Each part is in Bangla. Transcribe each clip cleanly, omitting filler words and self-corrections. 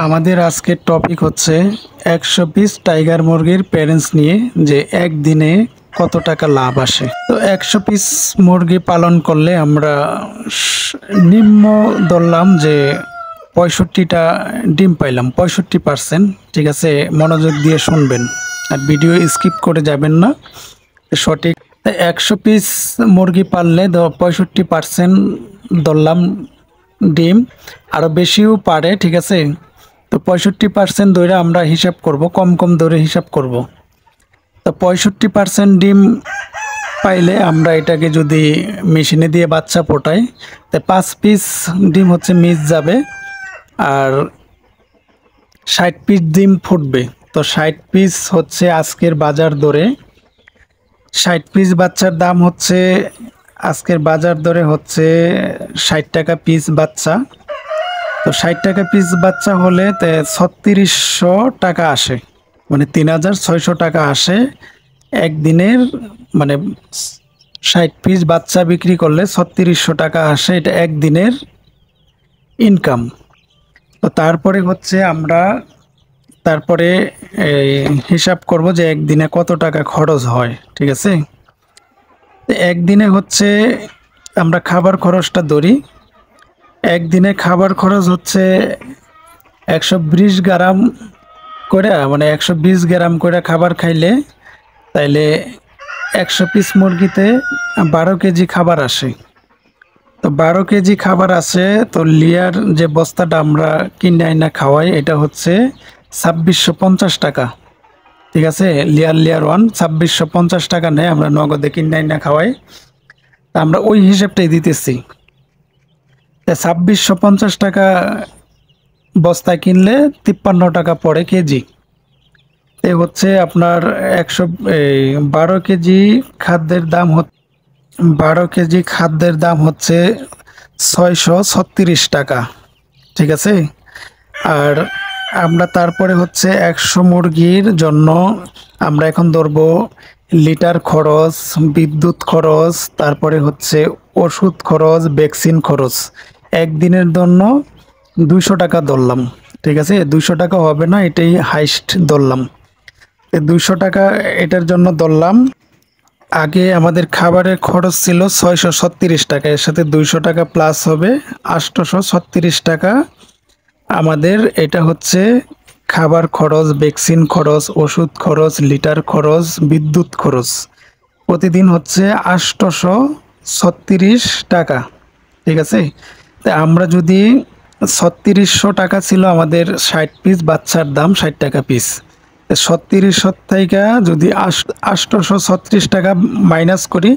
আমাদের আজকের টপিক হচ্ছে 100 পিস টাইগার মুরগির প্যারেন্টস নিয়ে যে একদিনে কত টাকা লাভ আসে। তো 100 পিস মুরগি পালন করলে আমরা নিম্ন ধরলাম যে 65টা ডিম পাইলাম, 65%। ঠিক আছে, মনোযোগ দিয়ে শুনবেন আর ভিডিও স্কিপ করে যাবেন না। সঠিক 100 পিস মুরগি পাললে 65% ধরলাম ডিম, আরও বেশিও পারে। ঠিক আছে, তো 65% ধরে আমরা হিসাব করব, কম কম ধরে হিসাব করব। তো 65% ডিম পাইলে আমরা এটাকে যদি মেশিনে দিয়ে বাচ্চা ফোটাই, তো 5 পিস ডিম হচ্ছে মিস যাবে আর 60 পিস ডিম ফুটবে। তো 60 পিস হচ্ছে আজকের বাজার দরে, 60 পিস বাচ্চার দাম হচ্ছে আজকের বাজার দরে হচ্ছে 60 টাকা পিস বাচ্চা। তো 60 টাকা পিস বাচ্চা হলে 3600 টাকা আসে, মানে 3600 টাকা আসে একদিনের। মানে 60 পিস বাচ্চা বিক্রি করলে 3600 টাকা আসে, এটা একদিনের ইনকাম। তো তারপরে হচ্ছে আমরা এই হিসাব করব যে একদিনে কত টাকা খরচ হয়। ঠিক আছে, একদিনে হচ্ছে আমরা খাবার খরচটা ধরি। একদিনে খাবার খরচ হচ্ছে 120 গ্রাম করে, মানে 120 গ্রাম করে খাবার খাইলে তাইলে 100 পিস মুরগিতে 12 কেজি খাবার আসে। তো 12 কেজি খাবার আসে, তো লিয়ার যে বস্তাটা আমরা কিনে আইনা খাওয়াই এটা হচ্ছে 2650 টাকা। ঠিক আছে, লিয়ার ওয়ান 2650 টাকা নেয়, আমরা নগদে কিনে আইনা খাওয়াই। তা আমরা ওই হিসেবটাই দিতেছি। 2650 টাকা বস্তা কিনলে 53 টাকা পড়ে কেজি। এ হচ্ছে আপনার 12 কেজি খাদ্যের দাম 12 কেজি খাদ্যের দাম হচ্ছে 636 টাকা। ঠিক আছে, আর আমরা তারপরে হচ্ছে 100 মুরগির জন্য আমরা এখন ধরবো লিটার খরচ, বিদ্যুৎ খরচ, তারপরে হচ্ছে ওষুধ খরচ, ভ্যাকসিন খরচ। একদিনের জন্য 200 টাকা ধরলাম। ঠিক আছে, 200 টাকা হবে না, এটাই হাইস্ট ধরলাম। 200 টাকা এটার জন্য ধরলাম। আগে আমাদের খাবারের খরচ ছিল 636 টাকা, এর সাথে 200 টাকা প্লাস হবে 836 টাকা। আমাদের এটা হচ্ছে খাবার খরচ, ভ্যাকসিন খরচ, ওষুধ খরচ, লিটার খরচ, বিদ্যুৎ খরচ। প্রতিদিন হচ্ছে 836 টাকা। ঠিক আছে, তা আমরা যদি 3600 টাকা ছিল আমাদের 60 পিস বাচ্চার দাম, 60 টাকা পিস। 3600 থেকে যদি 836 টাকা মাইনাস করি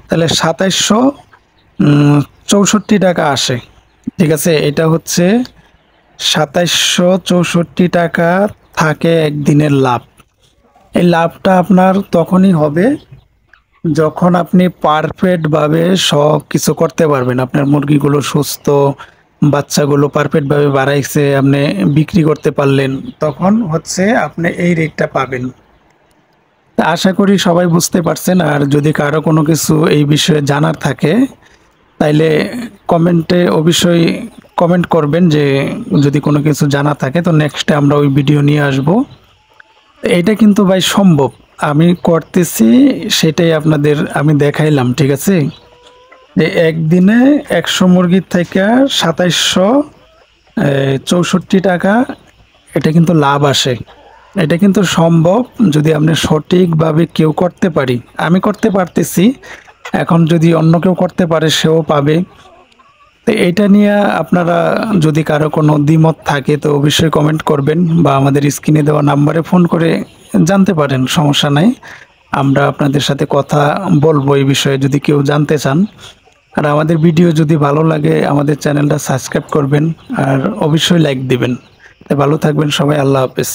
তাহলে 2764 টাকা আসে। ঠিক আছে, এটা হচ্ছে 2764 টাকা থাকে একদিনের লাভ। এই লাভটা আপনার তখনই হবে যখন আপনি পারফেক্টভাবে সব কিছু করতে পারবেন। আপনার মুরগিগুলো সুস্থ, বাচ্চাগুলো পারফেক্টভাবে বাড়াইছে, আপনি বিক্রি করতে পারলেন, তখন হচ্ছে আপনি এই রেটটা পাবেন। তা আশা করি সবাই বুঝতে পারছেন। আর যদি কারো কোনো কিছু এই বিষয়ে জানার থাকে তাইলে কমেন্টে অবশ্যই কমেন্ট করবেন, যে যদি কোনো কিছু জানা থাকে, তো নেক্সটে আমরা ওই ভিডিও নিয়ে আসব। এটা কিন্তু ভাই সম্ভব, আমি করতেছি, সেটাই আপনাদের আমি দেখাইলাম। ঠিক আছে, যে একদিনে 100 মুরগির থেকে 2764 টাকা এটা কিন্তু লাভ আসে। এটা কিন্তু সম্ভব যদি আপনি সঠিকভাবে কেউ করতে পারি। আমি করতে পারতেছি, এখন যদি অন্য কেউ করতে পারে সেও পাবে। তো এটা নিয়ে আপনারা যদি কারো কোনো দ্বিমত থাকে তো অবশ্যই কমেন্ট করবেন, বা আমাদের স্ক্রিনে দেওয়া নাম্বারে ফোন করে জানতে পারেন, সমস্যা নাই। আমরা আপনাদের সাথে কথা বলবো এই বিষয়ে যদি কেউ জানতে চান। আর আমাদের ভিডিও যদি ভালো লাগে আমাদের চ্যানেলটা সাবস্ক্রাইব করবেন আর অবশ্যই লাইক দিবেন। ভালো থাকবেন সবাই, আল্লাহ হাফেজ।